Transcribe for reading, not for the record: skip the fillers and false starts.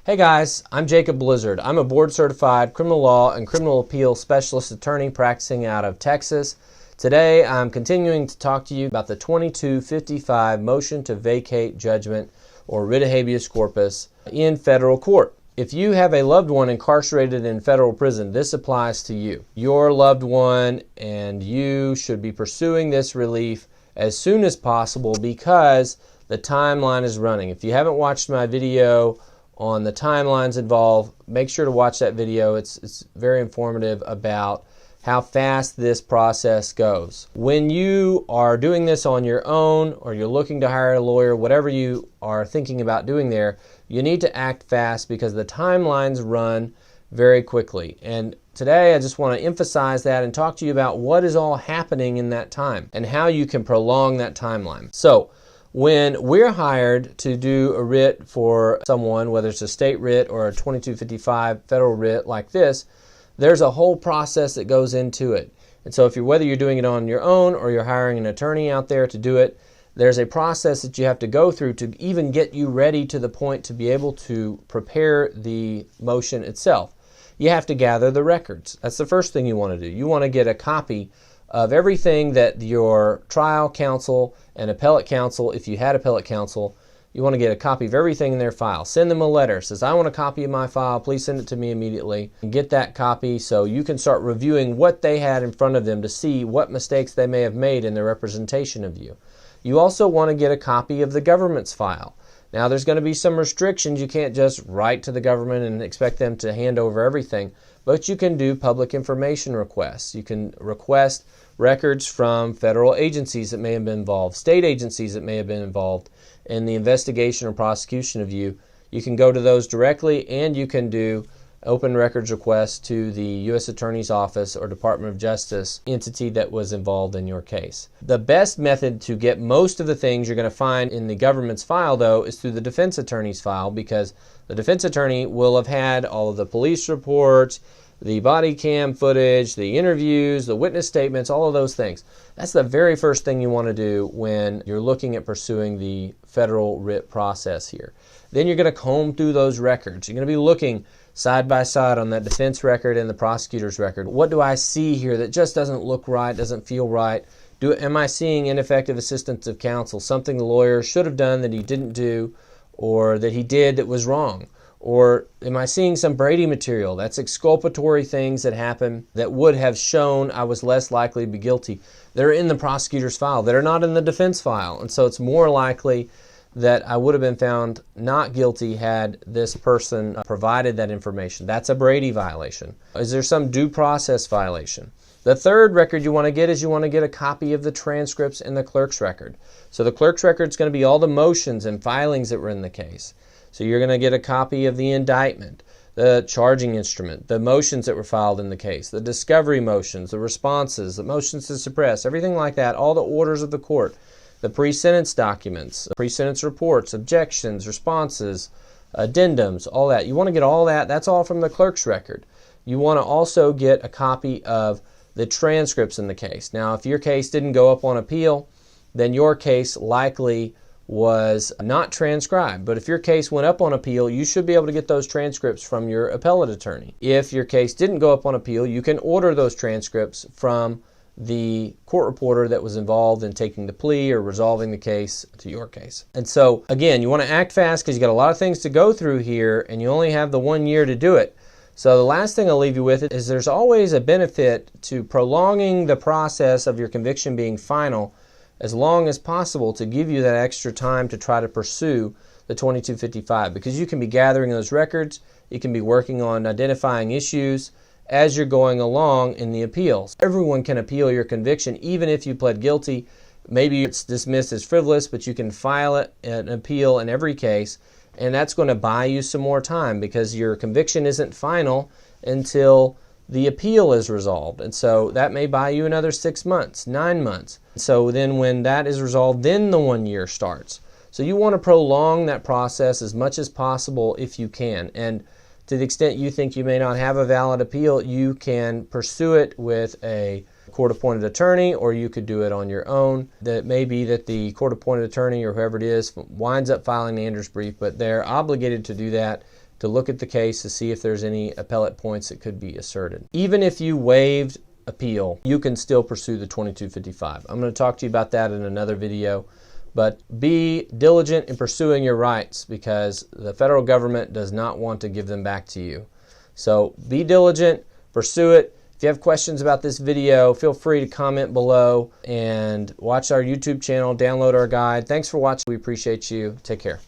Hey guys, I'm Jacob Blizzard. I'm a board-certified criminal law and criminal appeal specialist attorney practicing out of Texas. Today I'm continuing to talk to you about the 2255 motion to vacate judgment or writ of habeas corpus in federal court. If you have a loved one incarcerated in federal prison, this applies to you. Your loved one and you should be pursuing this relief as soon as possible because the timeline is running. If you haven't watched my video on the timelines involved, make sure to watch that video. It's very informative about how fast this process goes. When you are doing this on your own or you're looking to hire a lawyer, whatever you are thinking about doing there, you need to act fast because the timelines run very quickly. And today I just want to emphasize that and talk to you about what is all happening in that time and how you can prolong that timeline. So when we're hired to do a writ for someone, whether it's a state writ or a 2255 federal writ like this, there's a whole process that goes into it. And so whether you're doing it on your own or you're hiring an attorney out there to do it, there's a process that you have to go through to even get you ready to the point to be able to prepare the motion itself. You have to gather the records. That's the first thing you want to do. You want to get a copy of everything that your trial counsel and appellate counsel, if you had appellate counsel, you want to get a copy of everything in their file. Send them a letter. Says, I want a copy of my file. Please send it to me immediately. And get that copy so you can start reviewing what they had in front of them to see what mistakes they may have made in their representation of you. You also want to get a copy of the government's file. Now, there's going to be some restrictions. You can't just write to the government and expect them to hand over everything, but you can do public information requests. You can request records from federal agencies that may have been involved, state agencies that may have been involved in the investigation or prosecution of you. You can go to those directly, and you can do open records requests to the U.S. Attorney's Office or Department of Justice entity that was involved in your case. The best method to get most of the things you're going to find in the government's file, though, is through the defense attorney's file, because the defense attorney will have had all of the police reports, the body cam footage, the interviews, the witness statements, all of those things. That's the very first thing you want to do when you're looking at pursuing the federal writ process here. Then you're going to comb through those records. You're going to be looking side by side on that defense record and the prosecutor's record. What do I see here that just doesn't look right, doesn't feel right? Am I seeing ineffective assistance of counsel, something the lawyer should have done that he didn't do, or that he did that was wrong? Or am I seeing some Brady material? That's exculpatory things that happen that would have shown I was less likely to be guilty. They're in the prosecutor's file. They're not in the defense file. And so it's more likely that I would have been found not guilty had this person provided that information. That's a Brady violation. Is there some due process violation? The third record you want to get is you want to get a copy of the transcripts in the clerk's record. So the clerk's record is going to be all the motions and filings that were in the case. So you're going to get a copy of the indictment, the charging instrument, the motions that were filed in the case, the discovery motions, the responses, the motions to suppress, everything like that, all the orders of the court, the pre-sentence documents, pre-sentence reports, objections, responses, addendums, all that. You want to get all that. That's all from the clerk's record. You want to also get a copy of the transcripts in the case. Now, if your case didn't go up on appeal, then your case likely was not transcribed. But if your case went up on appeal, you should be able to get those transcripts from your appellate attorney. If your case didn't go up on appeal, you can order those transcripts from the court reporter that was involved in taking the plea or resolving the case to your case. And so, again, you want to act fast because you got a lot of things to go through here and you only have the 1 year to do it. So the last thing I'll leave you with is there's always a benefit to prolonging the process of your conviction being final as long as possible to give you that extra time to try to pursue the 2255, because you can be gathering those records, you can be working on identifying issues as you're going along in the appeals. Everyone can appeal your conviction, even if you pled guilty. Maybe it's dismissed as frivolous, but you can file an appeal in every case, and that's going to buy you some more time because your conviction isn't final until the appeal is resolved. And so that may buy you another 6 months, 9 months. So then when that is resolved, then the 1 year starts. So you want to prolong that process as much as possible if you can. And to the extent you think you may not have a valid appeal, you can pursue it with a court-appointed attorney, or you could do it on your own. That may be that the court-appointed attorney or whoever it is winds up filing the Anders brief, but they're obligated to do that to look at the case to see if there's any appellate points that could be asserted. Even if you waived appeal, you can still pursue the 2255. I'm going to talk to you about that in another video, but be diligent in pursuing your rights because the federal government does not want to give them back to you. So be diligent, pursue it. If you have questions about this video, feel free to comment below and watch our YouTube channel, download our guide. Thanks for watching. We appreciate you. Take care.